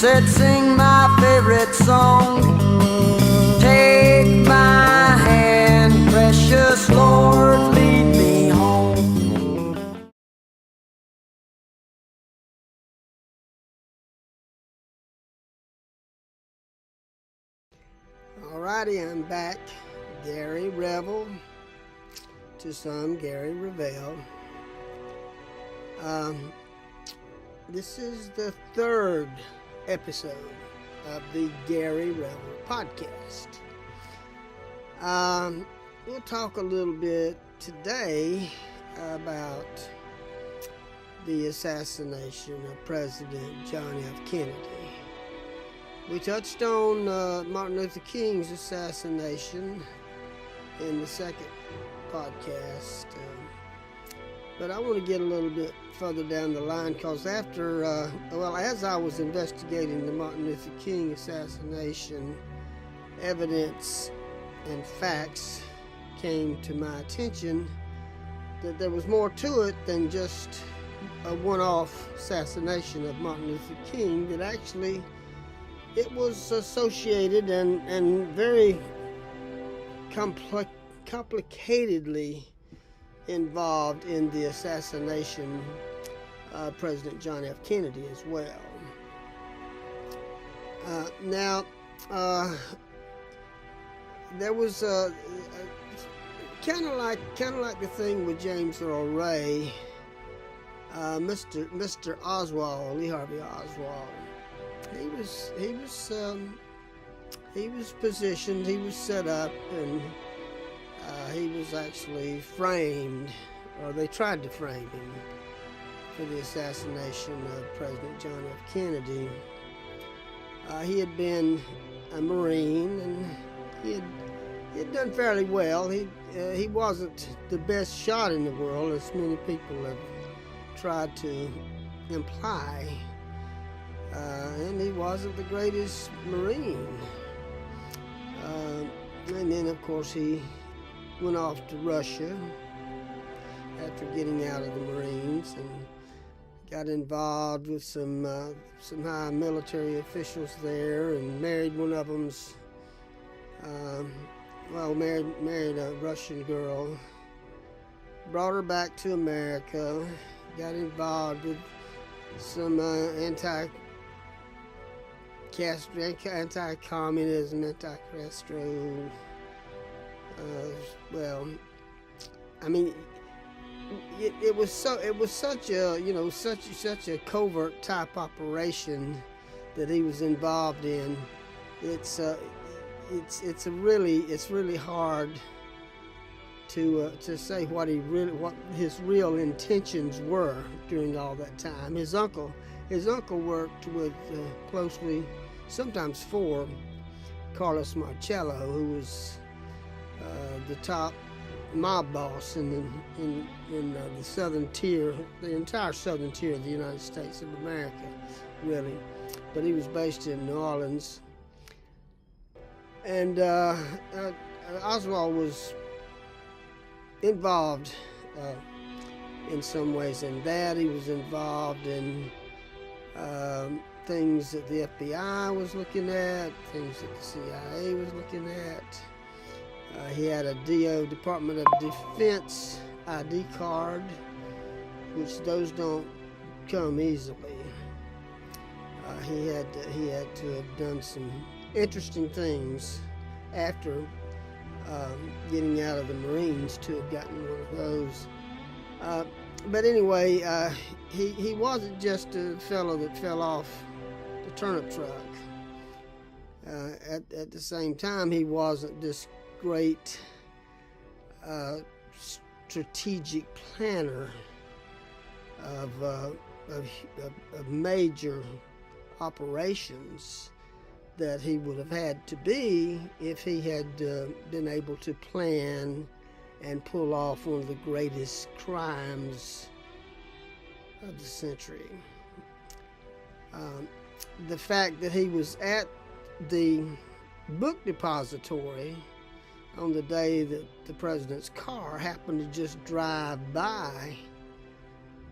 said, sing my favorite song. Take my hand, precious Lord, lead me home. Alrighty, I'm back. Gary Revel to some Gary Revel. This is the third episode of the Gary Revel podcast. We'll talk a little bit today about the assassination of President John F. Kennedy. We touched on Martin Luther King's assassination in the second podcast, but I want to get a little bit further down the line because after, as I was investigating the Martin Luther King assassination, evidence and facts came to my attention that there was more to it than just a one-off assassination of Martin Luther King, that actually it was associated and very complicatedly involved in the assassination of President John F. Kennedy as well. There was kind of like the thing with James Earl Ray, Mr. Oswald, Lee Harvey Oswald. He was positioned, he was set up, and he was actually framed, or they tried to frame him for the assassination of President John F. Kennedy. He had been a Marine, and he had done fairly well. He wasn't the best shot in the world, as many people have tried to imply. And he wasn't the greatest Marine. And then, of course, he went off to Russia after getting out of the Marines and got involved with some high military officials there, and married one of them's, married a Russian girl, brought her back to America, got involved with some anti-communism, anti-Castro. It was such a covert type operation that he was involved in. It's really hard to say what his real intentions were during all that time. His uncle worked with closely, sometimes for Carlos Marcello, who was the top mob boss in the southern tier, the entire southern tier of the United States of America, really. But he was based in New Orleans, and Oswald was involved in some ways in that. He was involved in things that the FBI was looking at, things that the CIA was looking at. He had a Department of Defense ID card, which those don't come easily. He had to have done some interesting things after getting out of the Marines to have gotten one of those. But anyway, he wasn't just a fellow that fell off the turnip truck. At the same time, he wasn't this great strategic planner of major operations that he would have had to be if he had been able to plan and pull off one of the greatest crimes of the century. The fact that he was at the book depository on the day that the president's car happened to just drive by,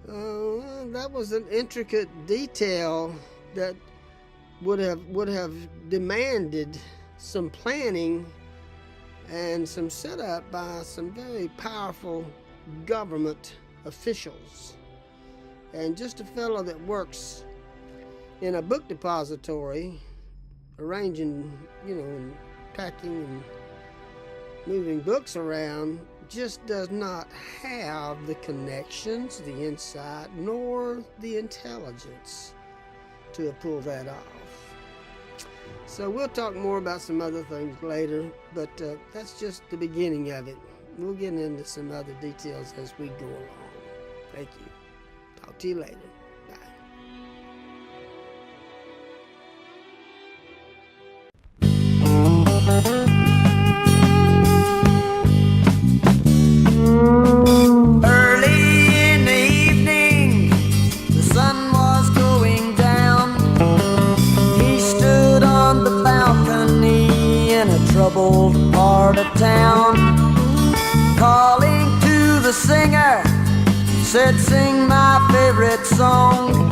that was an intricate detail that would have demanded some planning and some setup by some very powerful government officials. And just a fellow that works in a book depository, arranging, and packing and moving books around, just does not have the connections, the insight, nor the intelligence to pull that off. So we'll talk more about some other things later, but that's just the beginning of it. We'll get into some other details as we go along. Thank you. Talk to you later. Bye. Early in the evening, the sun was going down. He stood on the balcony in a troubled part of town, calling to the singer, said, "Sing my favorite song."